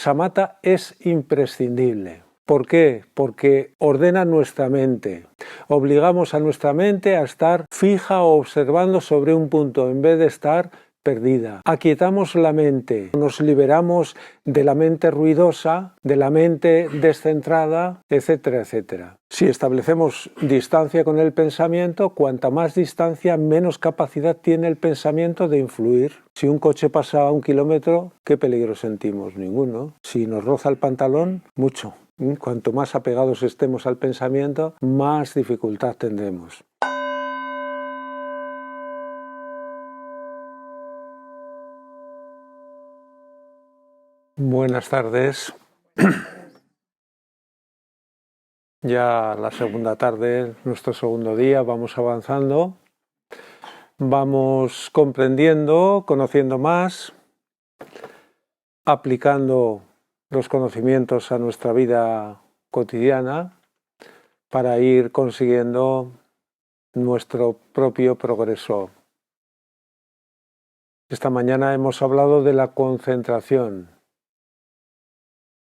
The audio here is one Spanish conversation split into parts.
Samatha es imprescindible. ¿Por qué? Porque ordena nuestra mente. Obligamos a nuestra mente a estar fija o observando sobre un punto en vez de estar perdida. Aquietamos la mente, nos liberamos de la mente ruidosa, de la mente descentrada, etcétera, etcétera. Si establecemos distancia con el pensamiento, cuanta más distancia, menos capacidad tiene el pensamiento de influir. Si un coche pasa a 1 kilómetro, ¿qué peligro sentimos? Ninguno. Si nos roza el pantalón, mucho. Cuanto más apegados estemos al pensamiento, más dificultad tendremos. Buenas tardes. Ya la segunda tarde, nuestro segundo día, vamos avanzando, vamos comprendiendo, conociendo más, aplicando los conocimientos a nuestra vida cotidiana para ir consiguiendo nuestro propio progreso. Esta mañana hemos hablado de la concentración,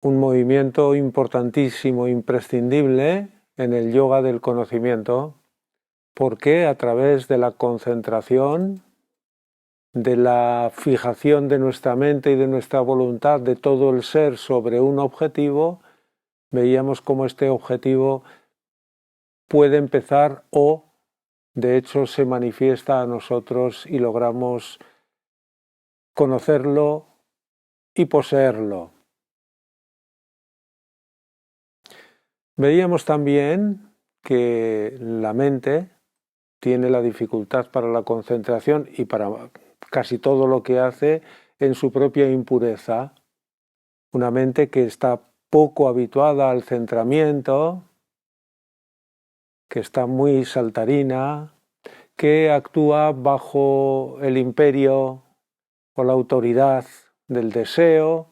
un movimiento importantísimo, imprescindible en el yoga del conocimiento, porque a través de la concentración, de la fijación de nuestra mente y de nuestra voluntad, de todo el ser sobre un objetivo, veíamos cómo este objetivo puede empezar o, de hecho, se manifiesta a nosotros y logramos conocerlo y poseerlo. Veíamos también que la mente tiene la dificultad para la concentración y para casi todo lo que hace en su propia impureza. Una mente que está poco habituada al centramiento, que está muy saltarina, que actúa bajo el imperio o la autoridad del deseo,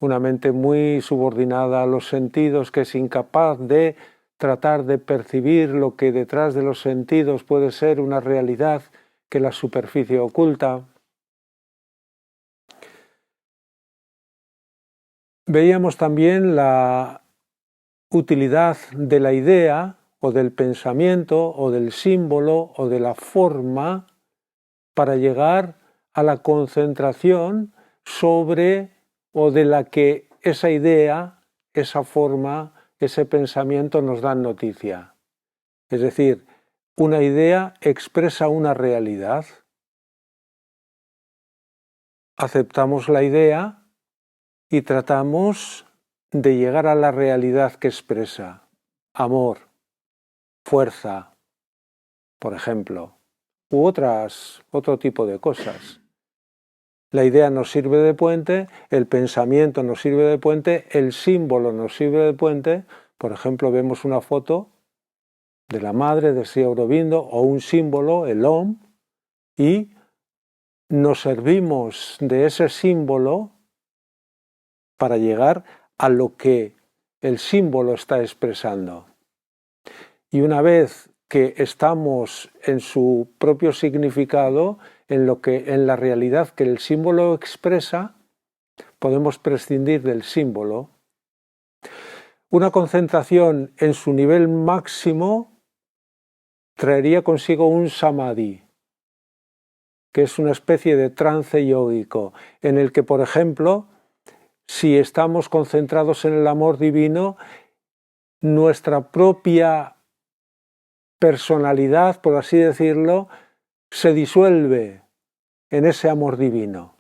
una mente muy subordinada a los sentidos, que es incapaz de tratar de percibir lo que detrás de los sentidos puede ser una realidad que la superficie oculta. Veíamos también la utilidad de la idea o del pensamiento o del símbolo o de la forma para llegar a la concentración sobre o de la que esa idea, esa forma, ese pensamiento nos dan noticia. Es decir, una idea expresa una realidad. Aceptamos la idea y tratamos de llegar a la realidad que expresa. Amor, fuerza, por ejemplo, u otro tipo de cosas. La idea nos sirve de puente, el pensamiento nos sirve de puente, el símbolo nos sirve de puente. Por ejemplo, vemos una foto de la madre de Sri Aurobindo o un símbolo, el Om, y nos servimos de ese símbolo para llegar a lo que el símbolo está expresando. Y una vez que estamos en su propio significado, en la realidad que el símbolo expresa, podemos prescindir del símbolo. Una concentración en su nivel máximo traería consigo un samadhi, que es una especie de trance yógico, en el que, por ejemplo, si estamos concentrados en el amor divino, nuestra propia personalidad, por así decirlo, se disuelve en ese amor divino.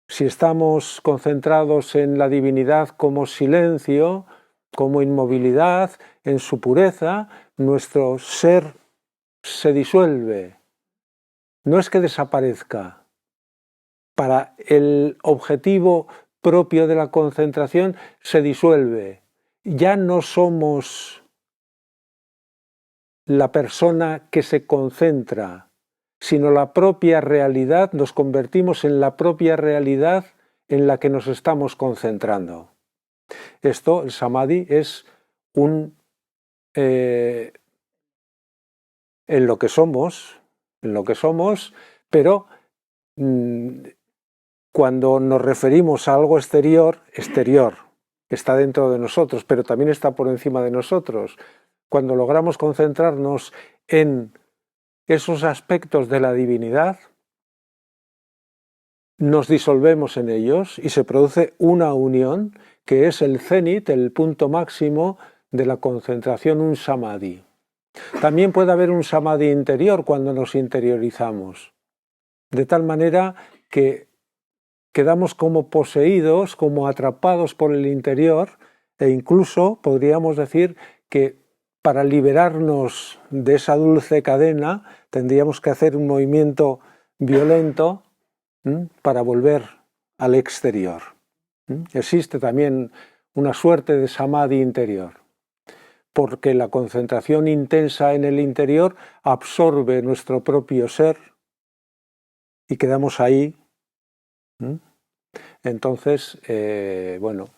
Si estamos concentrados en la divinidad como silencio, como inmovilidad, en su pureza, nuestro ser se disuelve. No es que desaparezca. Para el objetivo propio de la concentración se disuelve. Ya no somos la persona que se concentra, sino la propia realidad, nos convertimos en la propia realidad en la que nos estamos concentrando. Esto, el samadhi, es en lo que somos, pero cuando nos referimos a algo exterior, está dentro de nosotros, pero también está por encima de nosotros. Cuando logramos concentrarnos en esos aspectos de la divinidad, nos disolvemos en ellos y se produce una unión que es el cenit, el punto máximo de la concentración, un samadhi. También puede haber un samadhi interior cuando nos interiorizamos, de tal manera que quedamos como poseídos, como atrapados por el interior, e incluso podríamos decir que para liberarnos de esa dulce cadena tendríamos que hacer un movimiento violento para volver al exterior. Existe también una suerte de samadhi interior, porque la concentración intensa en el interior absorbe nuestro propio ser y quedamos ahí. Entonces, bueno,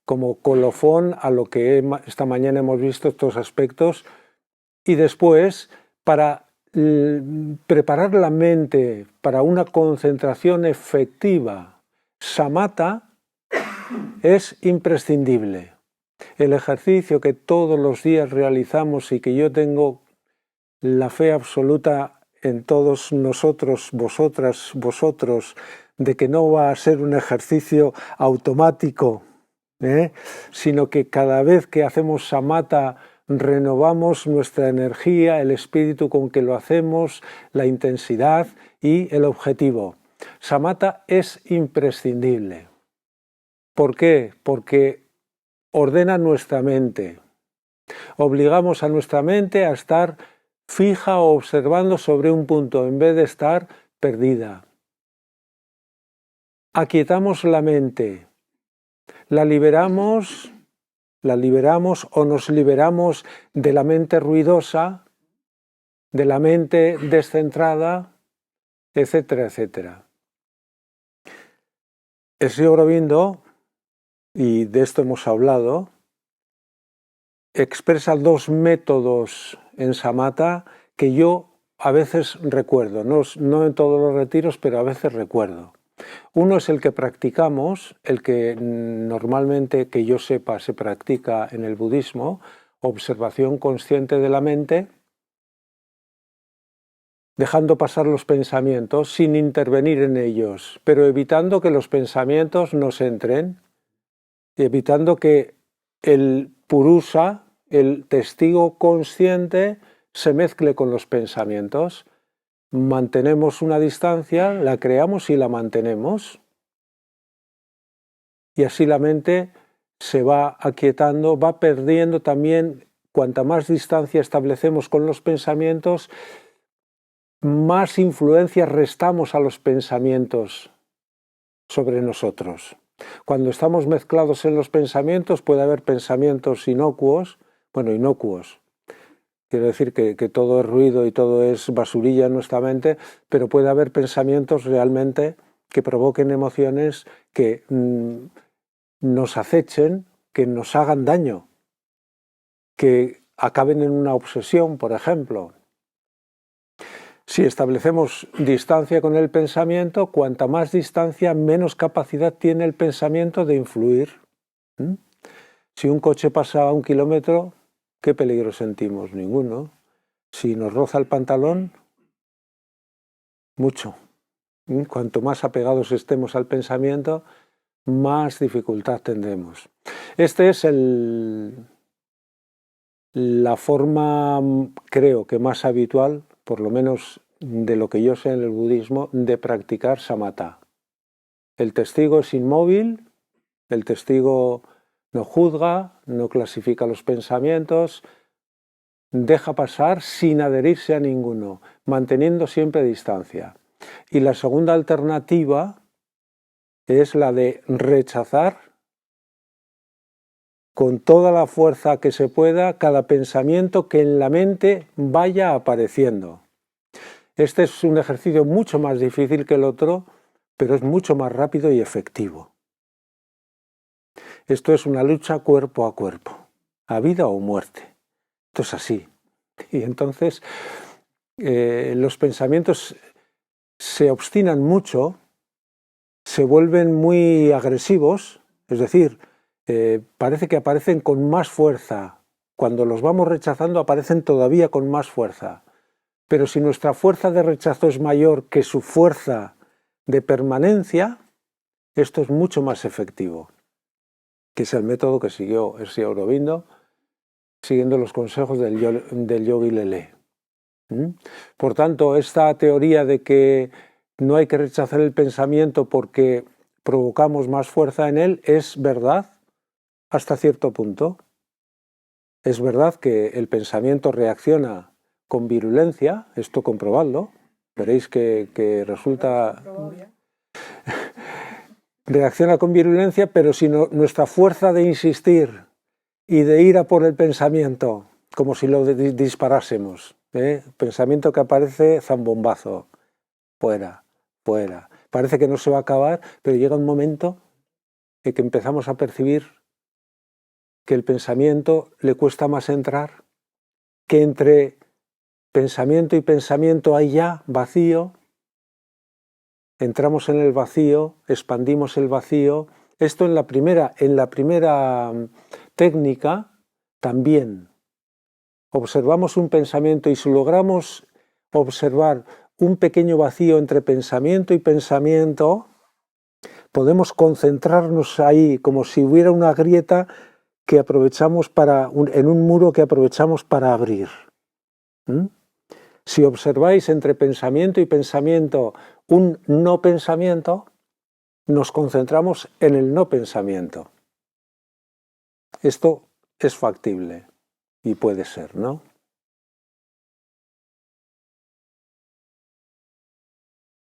como colofón a lo que esta mañana hemos visto, estos aspectos, y después para preparar la mente para una concentración efectiva, samatha es imprescindible. El ejercicio que todos los días realizamos y que yo tengo la fe absoluta en todos nosotros, vosotras, vosotros, de que no va a ser un ejercicio automático, sino que cada vez que hacemos samatha renovamos nuestra energía, el espíritu con que lo hacemos, la intensidad y el objetivo. Samatha es imprescindible. ¿Por qué? Porque ordena nuestra mente. Obligamos a nuestra mente a estar fija o observando sobre un punto en vez de estar perdida. Aquietamos la mente. La liberamos o nos liberamos de la mente ruidosa, de la mente descentrada, etcétera, etcétera. El Sri Aurobindo, y de esto hemos hablado, expresa dos métodos en samatha que yo a veces recuerdo, no en todos los retiros, pero a veces recuerdo. Uno es el que practicamos, el que normalmente, que yo sepa, se practica en el budismo, observación consciente de la mente, dejando pasar los pensamientos sin intervenir en ellos, pero evitando que los pensamientos nos entren, evitando que el purusa, el testigo consciente, se mezcle con los pensamientos. Mantenemos una distancia, la creamos y la mantenemos. Y así la mente se va aquietando, va perdiendo también, cuanta más distancia establecemos con los pensamientos, más influencia restamos a los pensamientos sobre nosotros. Cuando estamos mezclados en los pensamientos puede haber pensamientos inocuos, quiero decir que todo es ruido y todo es basurilla en nuestra mente, pero puede haber pensamientos realmente que provoquen emociones que nos acechen, que nos hagan daño, que acaben en una obsesión, por ejemplo. Si establecemos distancia con el pensamiento, cuanta más distancia, menos capacidad tiene el pensamiento de influir. Si un coche pasa a 1 kilómetro, ¿qué peligro sentimos? Ninguno. Si nos roza el pantalón, mucho. Cuanto más apegados estemos al pensamiento, más dificultad tendremos. Esta es la forma, creo que más habitual, por lo menos de lo que yo sé en el budismo, de practicar samatha. El testigo es inmóvil, el testigo no juzga, no clasifica los pensamientos, deja pasar sin adherirse a ninguno, manteniendo siempre distancia. Y la segunda alternativa es la de rechazar con toda la fuerza que se pueda cada pensamiento que en la mente vaya apareciendo. Este es un ejercicio mucho más difícil que el otro, pero es mucho más rápido y efectivo. Esto es una lucha cuerpo a cuerpo, a vida o muerte. Esto es así. Y entonces los pensamientos se obstinan mucho, se vuelven muy agresivos, es decir, parece que aparecen con más fuerza. Cuando los vamos rechazando aparecen todavía con más fuerza. Pero si nuestra fuerza de rechazo es mayor que su fuerza de permanencia, esto es mucho más efectivo, que es el método que siguió Sri Aurobindo, siguiendo los consejos del Yogi Lelé. Por tanto, esta teoría de que no hay que rechazar el pensamiento porque provocamos más fuerza en él es verdad hasta cierto punto. Es verdad que el pensamiento reacciona con virulencia, esto comprobadlo, veréis que resulta... reacciona con virulencia, pero si nuestra fuerza de insistir y de ir a por el pensamiento, como si lo disparásemos, pensamiento que aparece zambombazo, fuera, fuera, parece que no se va a acabar, pero llega un momento en que empezamos a percibir que el pensamiento le cuesta más entrar, que entre pensamiento y pensamiento hay ya vacío, entramos en el vacío, expandimos el vacío. Esto en la primera técnica también. Observamos un pensamiento y si logramos observar un pequeño vacío entre pensamiento y pensamiento, podemos concentrarnos ahí como si hubiera una grieta que aprovechamos en un muro que aprovechamos para abrir. Si observáis entre pensamiento y pensamiento un no pensamiento, nos concentramos en el no pensamiento. Esto es factible y puede ser, ¿no?